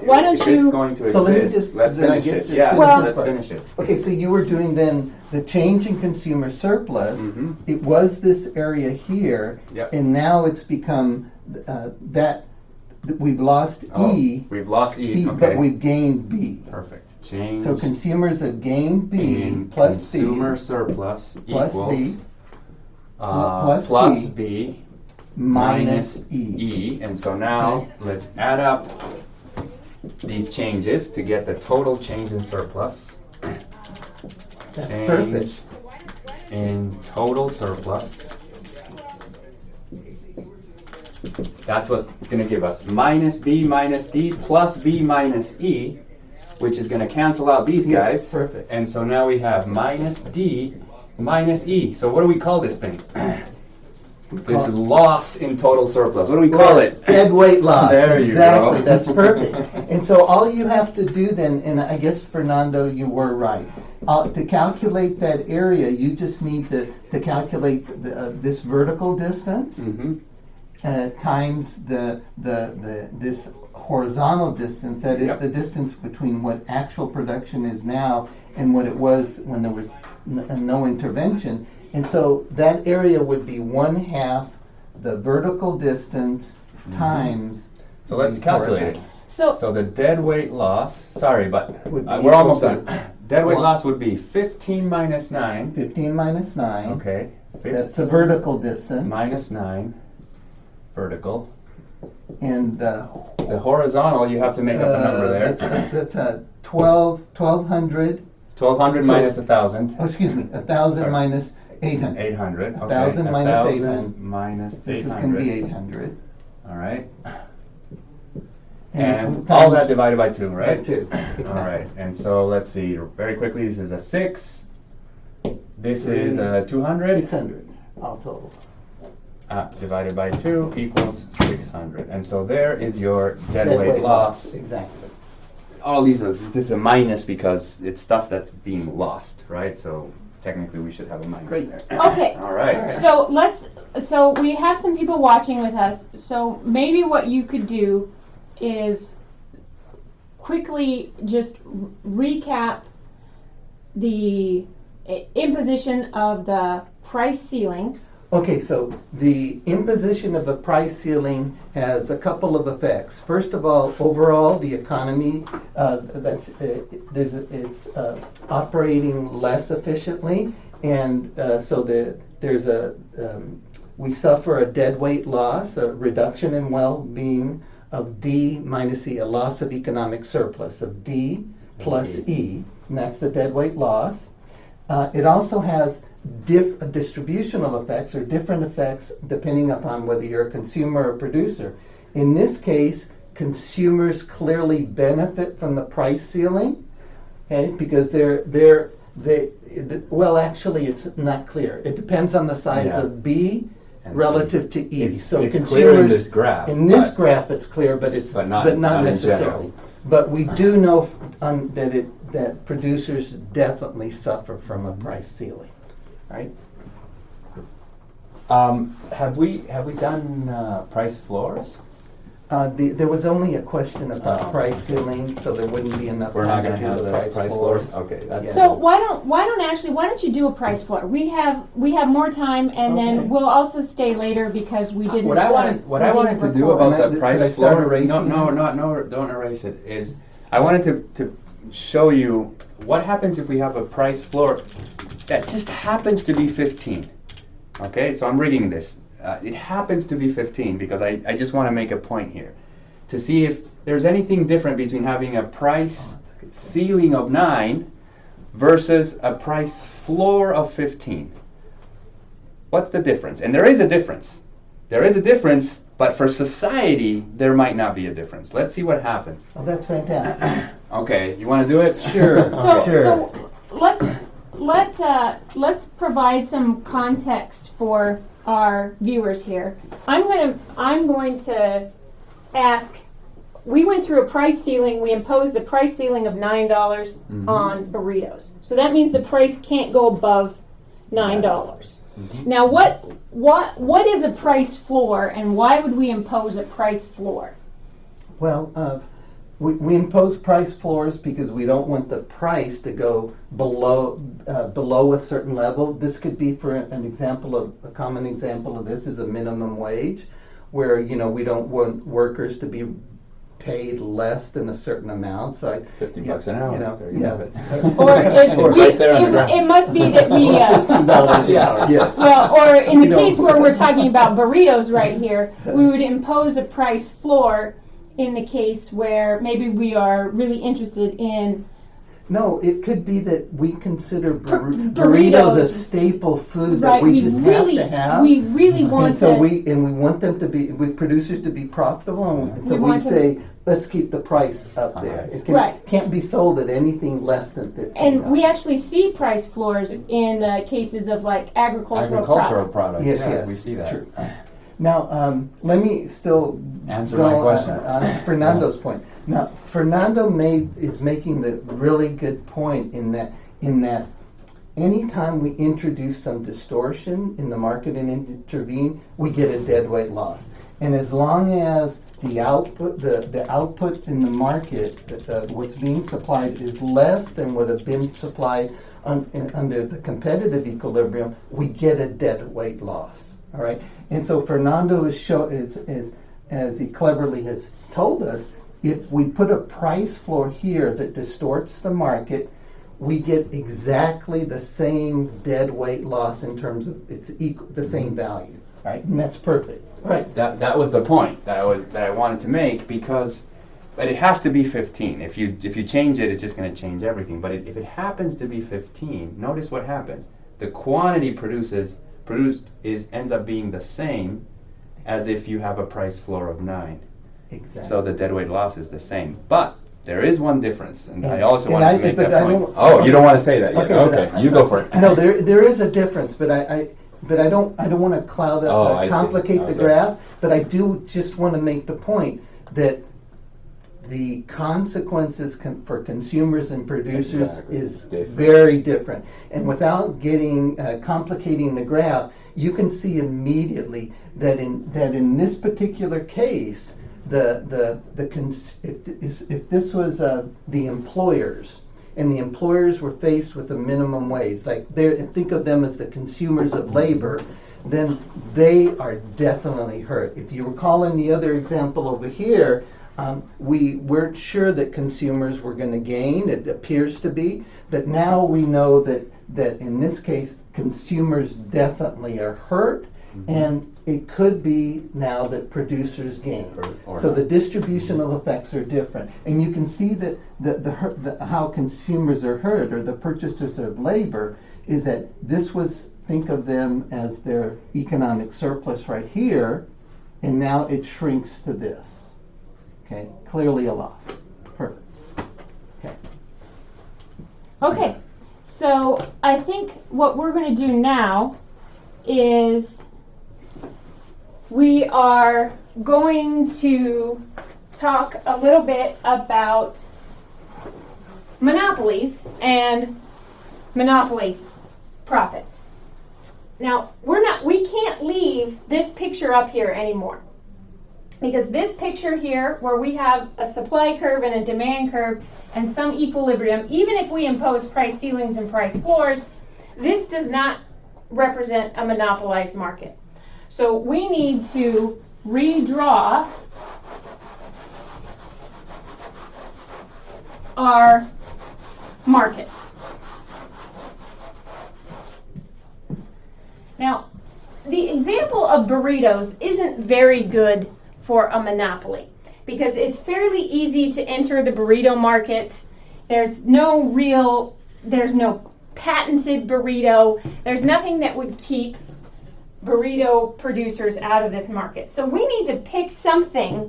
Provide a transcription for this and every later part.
why don't if you? it's going to So let me exist, just, let's then I finish guess it. Yeah, Well- let's finish it. Okay, so you were doing then the change in consumer surplus. Mhm. It was this area here, Yep. and now it's become that we've lost E, We've lost E. Okay. but we've gained B. Perfect. Change So consumers have gained B in plus consumer B surplus plus equals B plus plus B minus E. E. And so now let's add up these changes to get the total change in surplus. That's Change perfect. in total surplus. That's what it's going to give us. Minus B minus D plus B minus E, which is going to cancel out these Yes, guys. perfect. And so now we have minus D minus E. So what do we call this thing? This loss in total surplus. What do we call it? Dead weight loss. There you exactly. go. That's perfect. And so all you have to do then, and I guess Fernando, you were right. To calculate that area, you just need to calculate this vertical distance Mm-hmm. times this horizontal distance. That is Yep. the distance between what actual production is now and what it was when there was no intervention. And so that area would be 1/2 the vertical distance times. So let's the calculate it. horizontal. So the dead weight loss, sorry, but Would be we're almost equal done. to Dead weight one- loss would be 15 minus 9. 15 minus 9. Okay. That's the vertical distance. Minus 9 vertical. And The horizontal, you have to make up a number there. That's 1,200. 1,200 minus 1,000. Oh, excuse me, 1,000 Sorry. minus 800. 800. Okay. 1,000 minus 1,000 800. minus This is going to be 800. 800. All right. And And all that divided by 2, right? By 2. Exactly. All right. And so let's see. Very quickly, this is a 6. This is a 200. 600 all total. Divided by 2 equals 600. And so there is your dead Dead weight loss. Exactly. All these are, this is a minus because it's stuff that's being lost, right? So technically we should have a minus Great. there. Okay. All right. So we have some people watching with us. So maybe what you could do is quickly just recap the imposition of the price ceiling. Okay, so the imposition of a price ceiling has a couple of effects. First of all, overall, the economy it's operating less efficiently, and so we suffer a dead weight loss, a reduction in well-being of D minus E, a loss of economic surplus of D plus E, and that's the dead weight loss. It also has distributional effects or different effects depending upon whether you're a consumer or producer. In this case, consumers clearly benefit from the price ceiling, okay, because well, actually, it's not clear. It depends on the size of B And relative to E. It's So clear consumers in this graph. in this but- graph, it's clear, but not in necessarily. general. But we do know that producers definitely suffer from a price ceiling, right? Have we done price floors? There was only a question about price ceiling, so there wouldn't be enough We're not time going to to do have the the price floors. Okay, that's Yeah. So why don't you do a price floor? We have more time, and Okay. then we'll also stay later because we didn't. What I wanted to do record. about the Should I price start floor, erasing it? no, don't erase it. Is I wanted to show you what happens if we have a price floor that just happens to be 15. Okay, so I'm reading this. It happens to be 15 because I just want to make a point here to see if there's anything different between having a price ceiling of 9 versus a price floor of 15. What's the difference? And there is a difference. There is a difference, but for society, there might not be a difference. Let's see what happens. Oh, that's fantastic. Okay, you want to do it? Sure. So let's provide some context for our viewers here. I'm going to ask. We went through a price ceiling. We imposed a price ceiling of $9 on burritos. So that means the price can't go above $9. Now, what is a price floor, and why would we impose a price floor? Well, we impose price floors because we don't want the price to go below a certain level. This could be, for an example of a common example of this is a minimum wage, where we don't want workers to be paid less than a certain amount. So $50 an hour. There you have it. Or it must be that we. Yes. Well, or in the case where we're talking about burritos right here, we would impose a price floor in the case where maybe we are really interested in. No, it could be that we consider burritos a staple food that we just have to have. We really want and so we want them to be, with producers to be profitable, and so we say, let's keep the price up there. It can't be sold at anything less than $15. And we actually see price floors in cases of like agricultural products. Yes, we see that. True. Now, let me still answer my question on Fernando's point. Now, Fernando is making the really good point in that anytime we introduce some distortion in the market and intervene, we get a deadweight loss. And as long as the output in the market, what's being supplied is less than what has been supplied under the competitive equilibrium, we get a deadweight loss. All right, and so Fernando as he cleverly has told us, if we put a price floor here that distorts the market, we get exactly the same deadweight loss in terms of the same value. Right, and that's perfect. Right. That was the point that I wanted to make, but it has to be 15. If you change it, it's just going to change everything. But if it happens to be 15, notice what happens. The quantity produced ends up being the same as if you have a price floor of 9. Exactly. So the deadweight loss is the same. But there is one difference, and I also wanted to make that point. You don't want to say that yet. Okay, you go for it. No, there is a difference, but I don't want to cloud up, complicate the graph. But I do just want to make the point that the consequences for consumers and producers is very different. And without getting complicating the graph, you can see immediately that in this particular case, if this was the employers, and the employers were faced with a minimum wage, think of them as the consumers of labor, then they are definitely hurt. If you recall in the other example over here, we weren't sure that consumers were going to gain. It appears to be, but now we know that in this case, consumers definitely are hurt, and it could be now that producers gain. So the distributional effects are different, and you can see that how consumers are hurt, or the purchasers of labor, is that this was, think of them as their economic surplus right here, and now it shrinks to this. Okay, clearly a loss. Perfect. Okay, so I think what we're going to do now is we are going to talk a little bit about monopolies and monopoly profits. Now, we can't leave this picture up here anymore, because this picture here, where we have a supply curve and a demand curve and some equilibrium, even if we impose price ceilings and price floors, this does not represent a monopolized market. So we need to redraw our market. Now, the example of burritos isn't very good for a monopoly, because it's fairly easy to enter the burrito market. There's no patented burrito. There's nothing that would keep burrito producers out of this market. So we need to pick something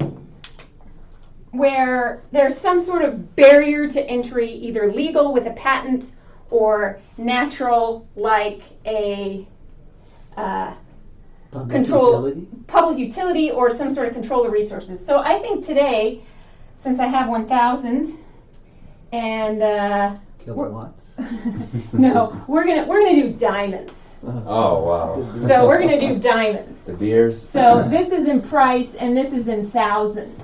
where there's some sort of barrier to entry, either legal with a patent or natural, like a public utility or some sort of control of resources. So I think today, since I have 1,000 and kilowatts. No, we're gonna do diamonds. Oh wow! So we're gonna do diamonds. The beers. So this is in price and this is in thousands.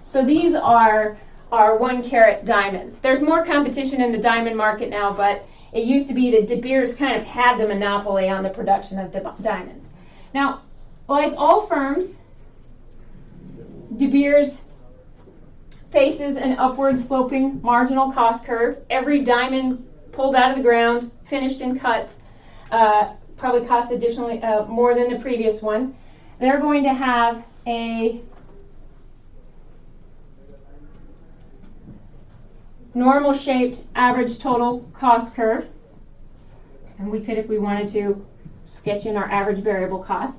So these are are 1 carat diamonds. There's more competition in the diamond market now, but it used to be that De Beers kind of had the monopoly on the production of diamonds. Now, like all firms, De Beers faces an upward sloping marginal cost curve. Every diamond pulled out of the ground, finished and cut, probably cost additionally more than the previous one. They're going to have a normal shaped average total cost curve. And we could, if we wanted to, sketch in our average variable cost.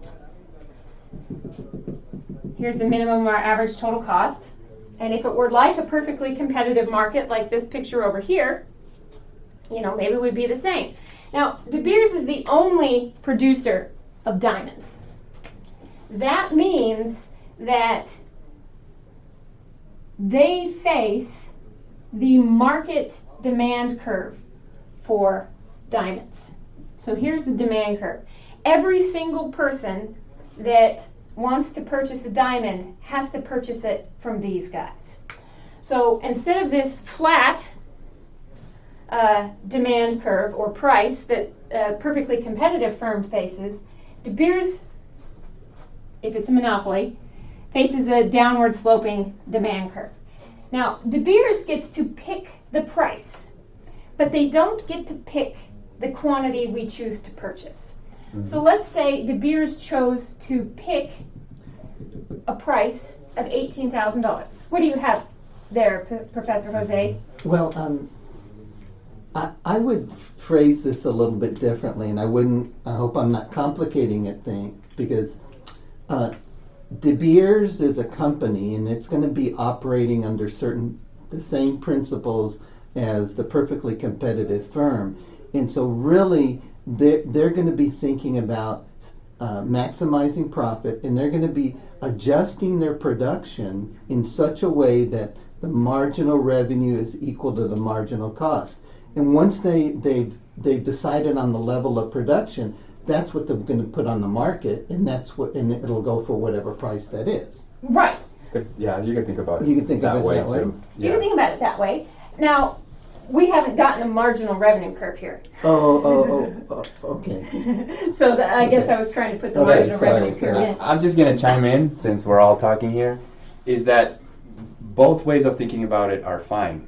Here's the minimum of our average total cost. And if it were like a perfectly competitive market like this picture over here, you know, maybe it would be the same. Now, De Beers is the only producer of diamonds. That means that they face the market demand curve for diamonds. So here's the demand curve. Every single person that wants to purchase a diamond has to purchase it from these guys. So instead of this flat demand curve or price that a perfectly competitive firm faces, De Beers, if it's a monopoly, faces a downward sloping demand curve. Now, De Beers gets to pick the price, but they don't get to pick the quantity we choose to purchase. Mm-hmm. So let's say De Beers chose to pick a price of $18,000. What do you have there, Professor Jose? Well, I would phrase this a little bit differently, and I hope I'm not complicating it, because De Beers is a company, and it's going to be operating under the same principles as the perfectly competitive firm. And so really, they're going to be thinking about maximizing profit, and they're going to be adjusting their production in such a way that the marginal revenue is equal to the marginal cost. And once they've decided on the level of production, that's what they're going to put on the market, and it'll go for whatever price that is. Right. Yeah, you can think about it. You can think that of it way that way. too. You can think about it that way. Now, we haven't gotten a marginal revenue curve here. Okay. So I guess I was trying to put the marginal revenue curve in. I'm just going to chime in, since we're all talking here, is that both ways of thinking about it are fine.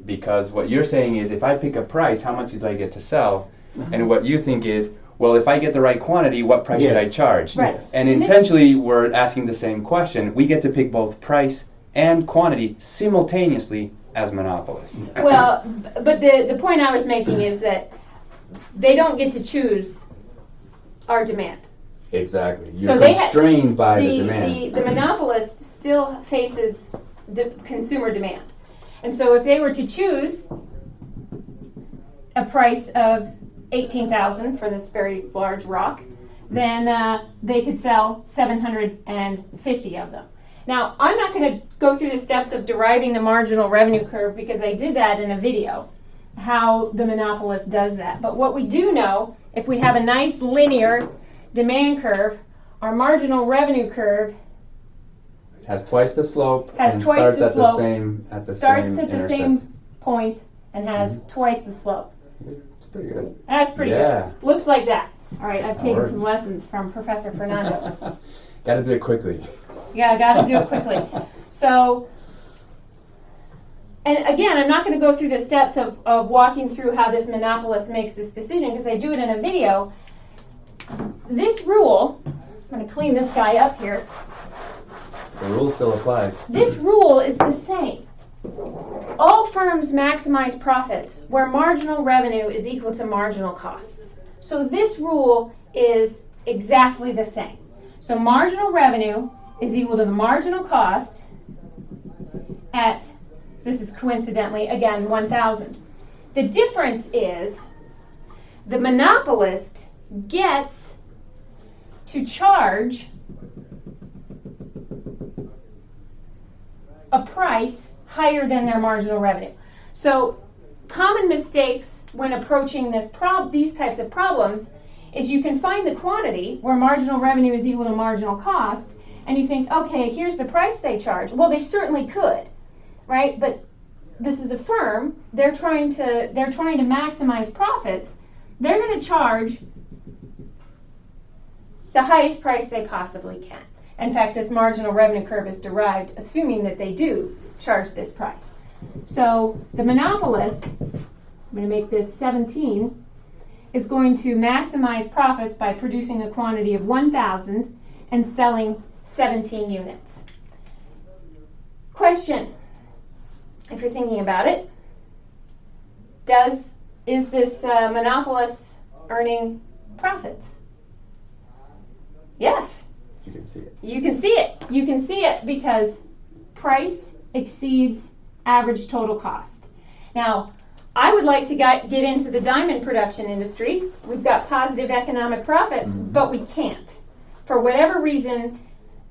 Because what you're saying is, if I pick a price, how much do I get to sell? And what you think is, well, if I get the right quantity, what price should I charge? Right. And essentially, we're asking the same question. We get to pick both price and quantity simultaneously as monopolists. Well, but the point I was making is that they don't get to choose our demand. Exactly. You're So constrained by the demand. The monopolist still faces consumer demand. And so if they were to choose a price of $18,000 for this very large rock, then they could sell 750 of them. Now, I'm not going to go through the steps of deriving the marginal revenue curve, because I did that in a video, how the monopolist does that. But what we do know, if we have a nice linear demand curve, our marginal revenue curve has twice the slope has and twice starts the at slope, the starts at the intercept. same point and has twice the slope. It's pretty good. That's pretty good. Looks like that. All right, I've taken works. some lessons from Professor Fernando. Got to do it quickly. Yeah, I got to do it quickly. So, and again, I'm not going to go through the steps of walking through how this monopolist makes this decision, because I do it in a video. This rule, I'm going to clean this guy up here. The rule still applies. This rule is the same. All firms maximize profits where marginal revenue is equal to marginal costs. So this rule is exactly the same. So marginal revenue is equal to the marginal cost at, this is coincidentally, again, 1,000. The difference is the monopolist gets to charge a price higher than their marginal revenue. So common mistakes when approaching these types of problems is you can find the quantity where marginal revenue is equal to marginal cost, and you think, okay, here's the price they charge. Well, they certainly could, right? But this is a firm. They're trying to maximize profits. They're going to charge the highest price they possibly can. In fact, this marginal revenue curve is derived assuming that they do charge this price. So the monopolist, I'm going to make this 17, is going to maximize profits by producing a quantity of 1,000 and selling 17 units. Question, if you're thinking about it, is this monopolist earning profits? Yes. You can see it. You can see it. You can see it because price exceeds average total cost. Now, I would like to get into the diamond production industry. We've got positive economic profits, but we can't. For whatever reason,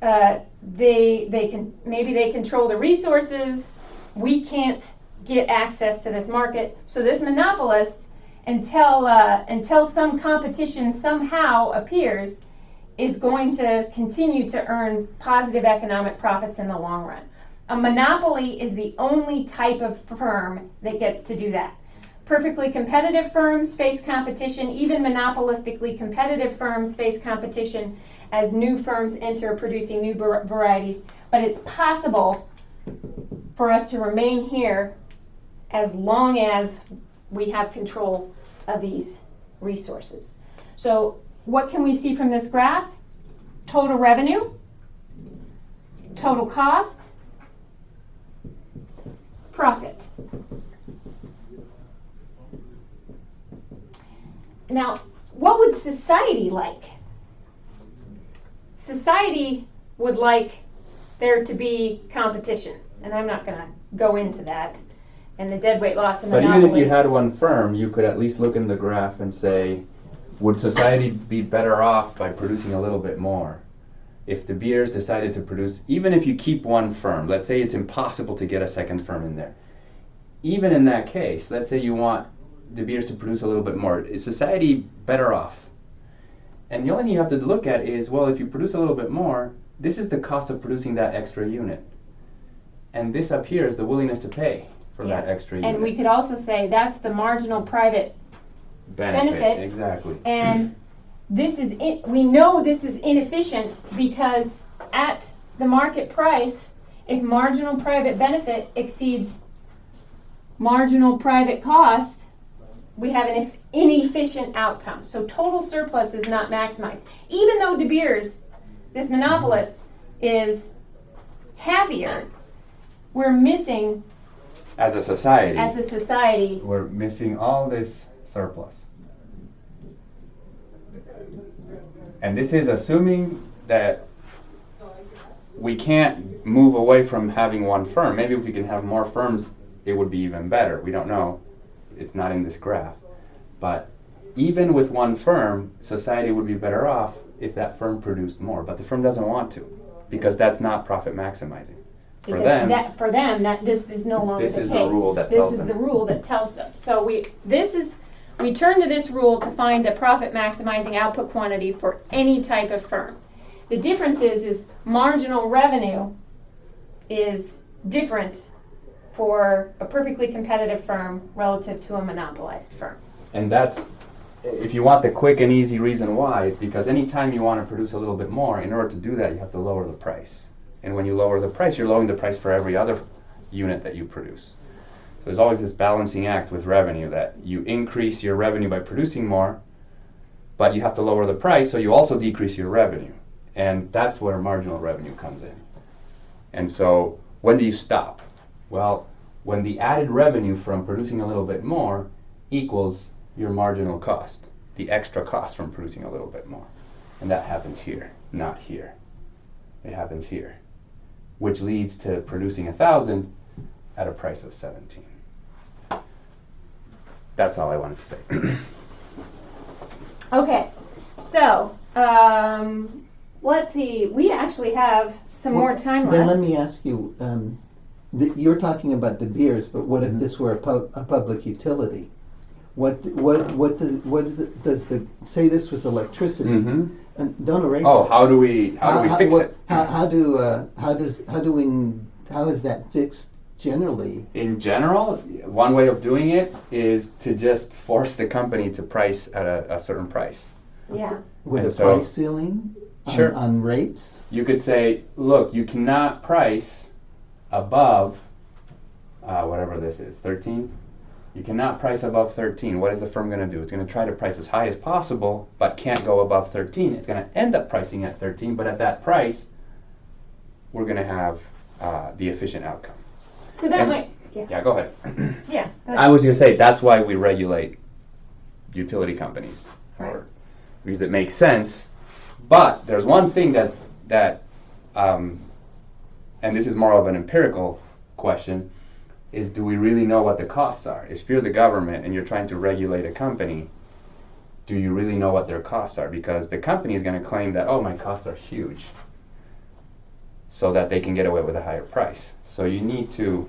maybe they control the resources. We can't get access to this market. So this monopolist, until some competition somehow appears, is going to continue to earn positive economic profits in the long run. A monopoly is the only type of firm that gets to do that. Perfectly competitive firms face competition. Even monopolistically competitive firms face competition as new firms enter producing new varieties. But it's possible for us to remain here as long as we have control of these resources. So what can we see from this graph? Total revenue, total cost, profit. Now, what would society like? Society would like there to be competition, and I'm not going to go into that. And the deadweight loss and monopoly. But even if you had one firm, you could at least look in the graph and say, would society be better off by producing a little bit more? If De Beers decided to produce, even if you keep one firm, let's say it's impossible to get a second firm in there. Even in that case, let's say you want De Beers to produce a little bit more. Is society better off? And the only thing you have to look at is, well, if you produce a little bit more, this is the cost of producing that extra unit. And this up here is the willingness to pay for that extra unit. And we could also say that's the marginal private benefit. Exactly. And this is we know this is inefficient because at the market price, if marginal private benefit exceeds marginal private cost, we have an inefficient outcome. So total surplus is not maximized. Even though De Beers, this monopolist, is happier, we're missing, as a society, we're missing all this surplus. And this is assuming that we can't move away from having one firm. Maybe if we can have more firms, it would be even better. We don't know. It's not in this graph. But even with one firm, society would be better off if that firm produced more. But the firm doesn't want to, because that's not profit maximizing. For them, this is no longer the case. This is the rule that tells them. This is the rule that tells them. So we turn to this rule to find a profit maximizing output quantity for any type of firm. The difference is marginal revenue is different for a perfectly competitive firm relative to a monopolized firm. And that's, if you want the quick and easy reason why, it's because anytime you want to produce a little bit more, in order to do that, you have to lower the price. And when you lower the price, you're lowering the price for every other unit that you produce. So there's always this balancing act with revenue, that you increase your revenue by producing more, but you have to lower the price, so you also decrease your revenue. And that's where marginal revenue comes in. And so when do you stop? Well, when the added revenue from producing a little bit more equals your marginal cost, the extra cost from producing a little bit more. And that happens here, not here. It happens here, which leads to producing 1,000 at a price of 17. That's all I wanted to say. Okay, so let's see. We actually have some more time left. Then let me ask you. You're talking about De Beers, but what if this were a public utility? What does say this was electricity? And don't erase. Oh, how do we fix it? How is that fix generally. In general, one way of doing it is to just force the company to price at a certain price. Yeah. With And a so- price ceiling Sure. on rates? You could say, look, you cannot price above, whatever this is, 13? You cannot price above 13. What is the firm going to do? It's going to try to price as high as possible, but can't go above 13. It's going to end up pricing at 13, but at that price, we're going to have the efficient outcome. So that And- might, yeah, Yeah, go ahead. yeah. I was going to say, that's why we regulate utility companies. Right. Because it makes sense. But there's one thing that and this is more of an empirical question, is do we really know what the costs are? If you're the government and you're trying to regulate a company, do you really know what their costs are? Because the company is going to claim that, oh, my costs are huge, so that they can get away with a higher price. So you need to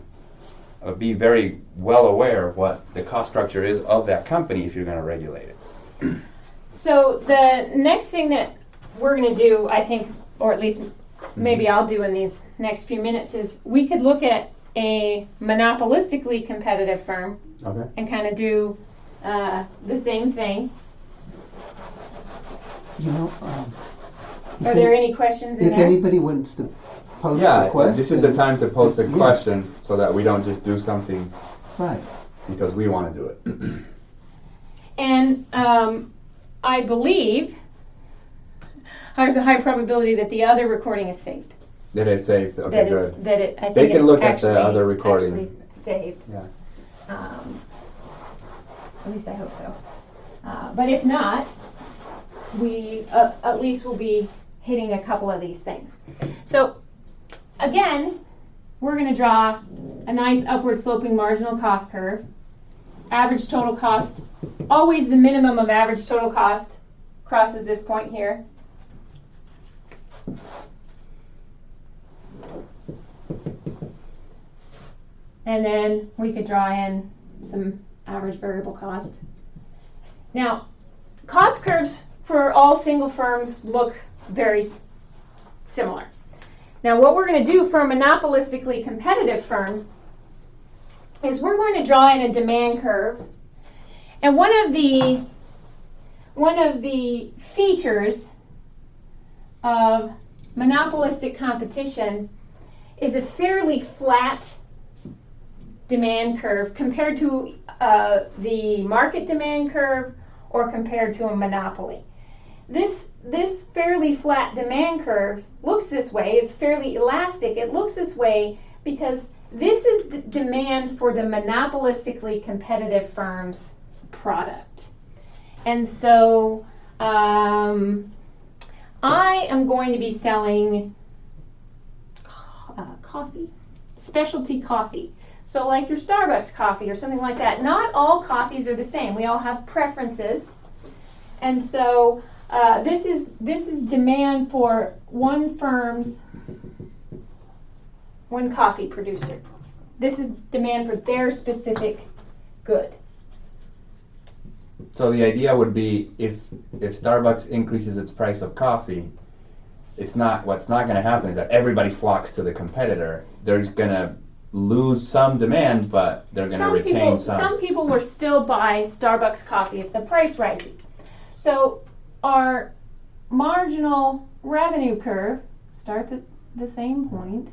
be very well aware of what the cost structure is of that company if you're going to regulate it. So the next thing that we're going to do, I think, or at least maybe I'll do in these next few minutes, is we could look at a monopolistically competitive firm Okay. and kind of do the same thing. You know, Are there any questions in if there? anybody wants to pose a Yeah, question. this is the time to post a Yeah. question so that we don't just do something Right. because we want to do it. And I believe there's a high probability that the other recording is saved. Did it saved? Okay, That good. it's, that it, I think They can it's look at actually, the other recording. actually saved. Yeah. At least I hope so. But if not, we at least will be hitting a couple of these things. So again, we're going to draw a nice upward sloping marginal cost curve. Average total cost, always the minimum of average total cost crosses this point here. And then we could draw in some average variable cost. Now, cost curves for all single firms look very similar. Now, what we're going to do for a monopolistically competitive firm is we're going to draw in a demand curve. And one of the features of monopolistic competition is a fairly flat demand curve compared to the market demand curve or compared to a monopoly. This fairly flat demand curve looks this way. It's fairly elastic. It looks this way because this is the demand for the monopolistically competitive firm's product. And so I am going to be selling coffee, specialty coffee. So like your Starbucks coffee or something like that. Not all coffees are the same. We all have preferences. And so this is demand for one coffee producer. This is demand for their specific good. So the idea would be if Starbucks increases its price of coffee, what's not going to happen is that everybody flocks to the competitor. They're going to lose some demand, but they're going to retain some. Some people will still buy Starbucks coffee if the price rises. So our marginal revenue curve starts at the same point,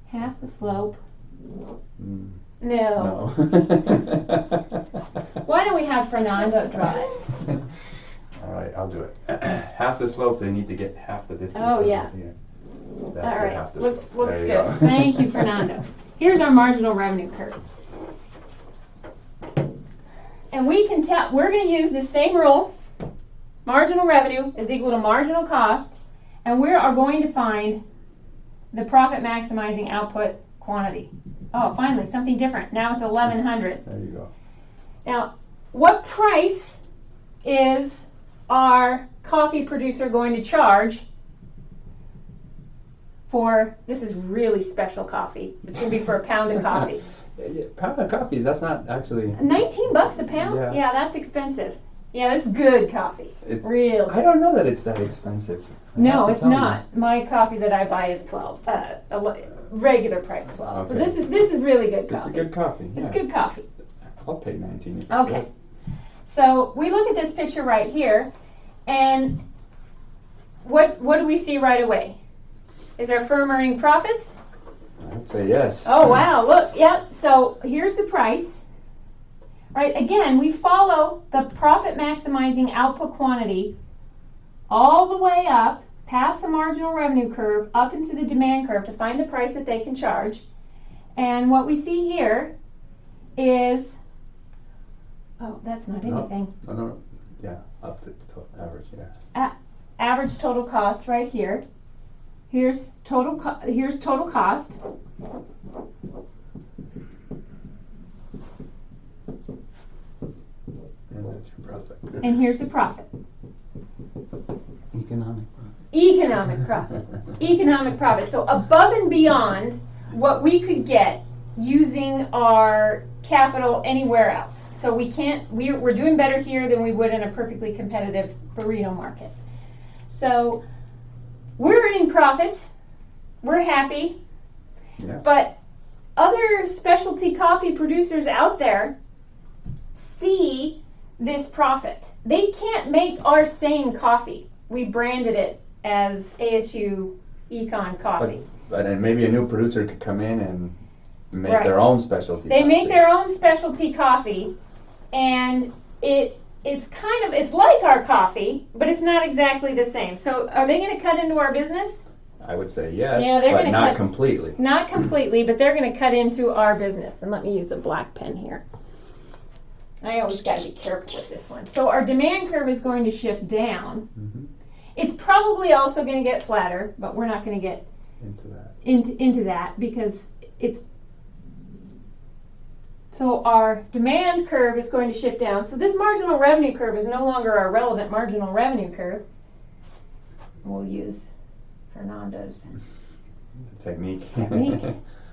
half the slope. No. Why don't we have Fernando draw it? All right, I'll do it. Half the slopes, they need to get half the distance. Oh, over yeah. here. All That's right, half the looks slope. There good. you go. Thank you, Fernando. Here's our marginal revenue curve. And we can tell, we're going to use the same rule. Marginal revenue is equal to marginal cost, and we are going to find the profit maximizing output quantity. Oh, finally, something different. Now it's 1100. There you go. Now, what price is our coffee producer going to charge for, this is really special coffee. It's going to be for a pound of coffee. Pound of coffee, that's not actually... $19 a pound? Yeah. That's expensive. Yeah, it's good coffee. Really. I don't know that it's that expensive. No, it's not. My coffee that I buy is 12. regular price 12. Okay. So this is really good It's coffee. a good coffee. Yeah. It's good coffee. I'll pay 19. if it's Okay. good. So we look at this picture right here, and what do we see right away? Is our firm earning profits? I'd say yes. Oh wow, look, yep. So here's the price. Right, again, we follow the profit maximizing output quantity all the way up past the marginal revenue curve up into the demand curve to find the price that they can charge. And what we see here is, oh, that's not anything. No. Yeah, up to average, yeah. Average total cost right here. Here's total cost. And that's your profit. And here's the profit. Economic profit. Economic profit. Economic profit. So above and beyond what we could get using our capital anywhere else. So we're doing better here than we would in a perfectly competitive burrito market. So we're earning profits. We're happy. Yeah. But other specialty coffee producers out there see this profit. They can't make our same coffee. We branded it as ASU Econ Coffee. But then maybe a new producer could come in and make Right. their own specialty. They coffee. make their own specialty coffee, and it's like our coffee, but it's not exactly the same. So are they going to cut into our business? I would say yes, Yeah, they're but gonna not cut- completely. Not completely, but they're going to cut into our business. And let me use a black pen here. I always got to be careful with this one. So our demand curve is going to shift down. Mhm. It's probably also going to get flatter, but we're not going to get Into that. into that because so our demand curve is going to shift down. So this marginal revenue curve is no longer our relevant marginal revenue curve. We'll use Fernando's Technique. technique.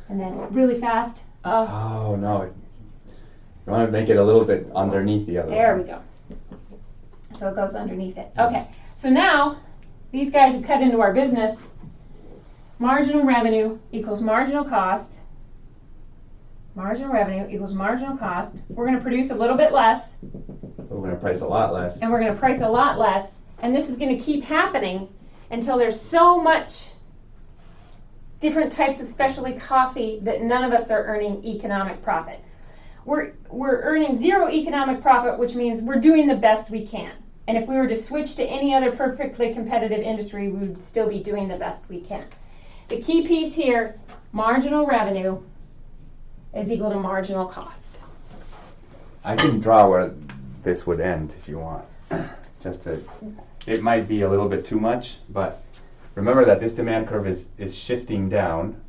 And then really fast. Oh no. You want to make it a little bit underneath the other There one. we go. So it goes underneath it. Okay. So now these guys have cut into our business. Marginal revenue equals marginal cost. Marginal revenue equals marginal cost. We're going to produce a little bit less, We're going to price a lot less. and we're going to price a lot less. And this is going to keep happening until there's so much different types of specialty coffee that none of us are earning economic profit. We're earning zero economic profit, which means we're doing the best we can. And if we were to switch to any other perfectly competitive industry, we would still be doing the best we can. The key piece here, marginal revenue is equal to marginal cost. I can draw where this would end if you want. It might be a little bit too much, but remember that this demand curve is shifting down,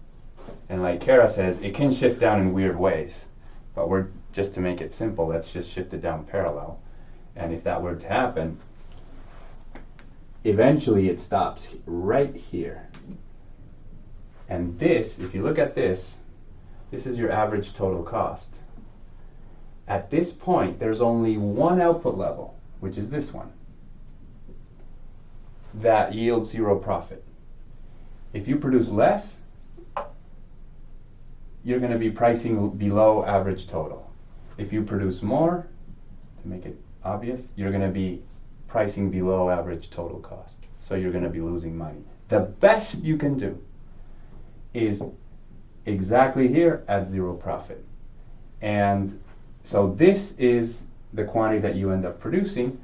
and like Kara says, it can shift down in weird ways. But just to make it simple, let's just shift it down parallel. And if that were to happen, eventually it stops right here. And this, if you look at this is your average total cost. At this point, there's only one output level, which is this one, that yields zero profit. If you produce less, you're going to be pricing below average total. If you produce more, to make it obvious, you're going to be pricing below average total cost. So you're going to be losing money. The best you can do is exactly here at zero profit. And so this is the quantity that you end up producing.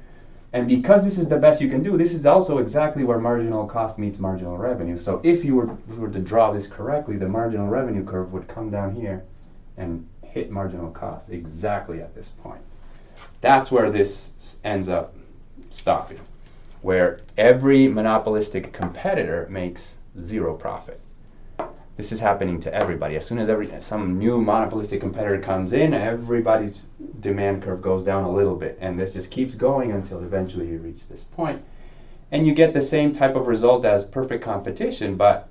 And because this is the best you can do, this is also exactly where marginal cost meets marginal revenue. So if you were to draw this correctly, the marginal revenue curve would come down here and hit marginal cost exactly at this point. That's where this ends up stopping, where every monopolistic competitor makes zero profit. This is happening to everybody. As soon as some new monopolistic competitor comes in, everybody's demand curve goes down a little bit, and this just keeps going until eventually you reach this point. And you get the same type of result as perfect competition, but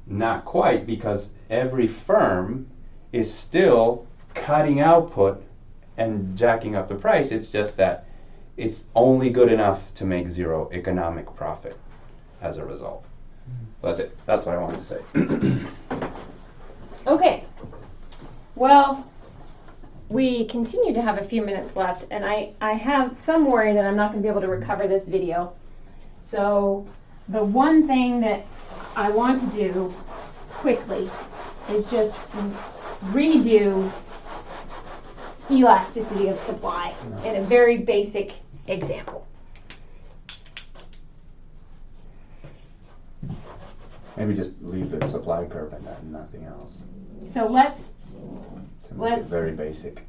not quite, because every firm is still cutting output and jacking up the price. It's just that it's only good enough to make zero economic profit as a result. That's it. That's what I wanted to say. Okay. Well, we continue to have a few minutes left, and I have some worry that I'm not going to be able to recover this video. So the one thing that I want to do quickly is just redo elasticity of supply in a very basic example. Maybe just leave the supply curve and that, nothing else. So let's To make it very basic.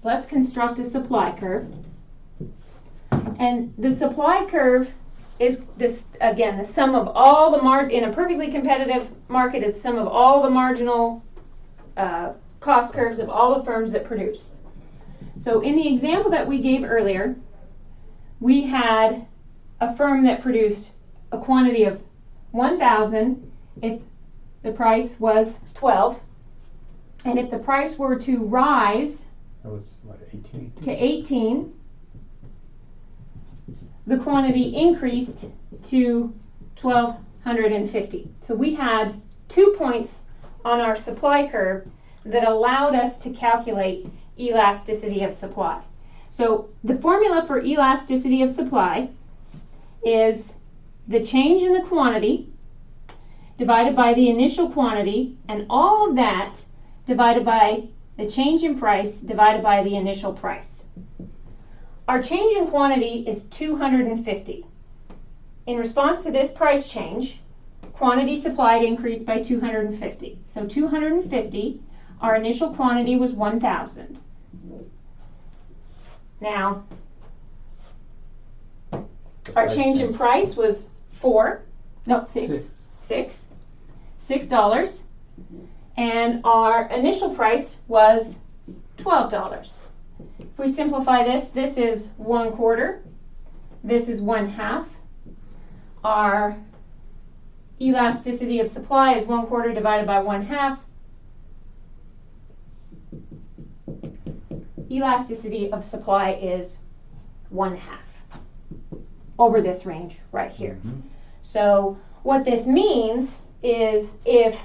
let's construct a supply curve. And the supply curve is this, again, the sum of all the in a perfectly competitive market, it's sum of all the marginal cost curves of all the firms that produce. So in the example that we gave earlier, we had a firm that produced a quantity of 1,000 if the price was 12, and if the price were to rise That was, what, 18? to 18, the quantity increased to 1,250. So we had 2 points on our supply curve that allowed us to calculate elasticity of supply. So the formula for elasticity of supply is the change in the quantity divided by the initial quantity, and all of that divided by the change in price divided by the initial price. Our change in quantity is 250. In response to this price change, quantity supplied increased by 250. So 250, our initial quantity was 1,000. Now, our change in price was $6, and our initial price was $12. If we simplify this, this is 1/4, this is 1/2. Our elasticity of supply is 1/4 divided by 1/2. Elasticity of supply is 1/2 over this range right here. Mm-hmm. So what this means is if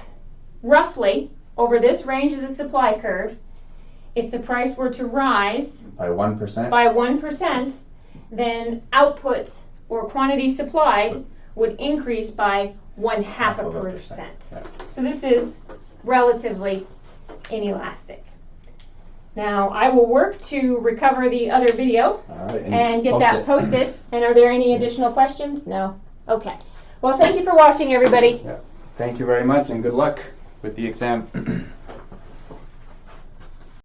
roughly over this range of the supply curve, if the price were to rise By 1%? by 1%, then output or quantity supplied would increase by 0.5%. Yeah. So this is relatively inelastic. Now I will work to recover the other video All right, and get post that it. posted. And are there any additional questions? No? Okay. Well, thank you for watching, everybody. Yeah. Thank you very much and good luck with the exam.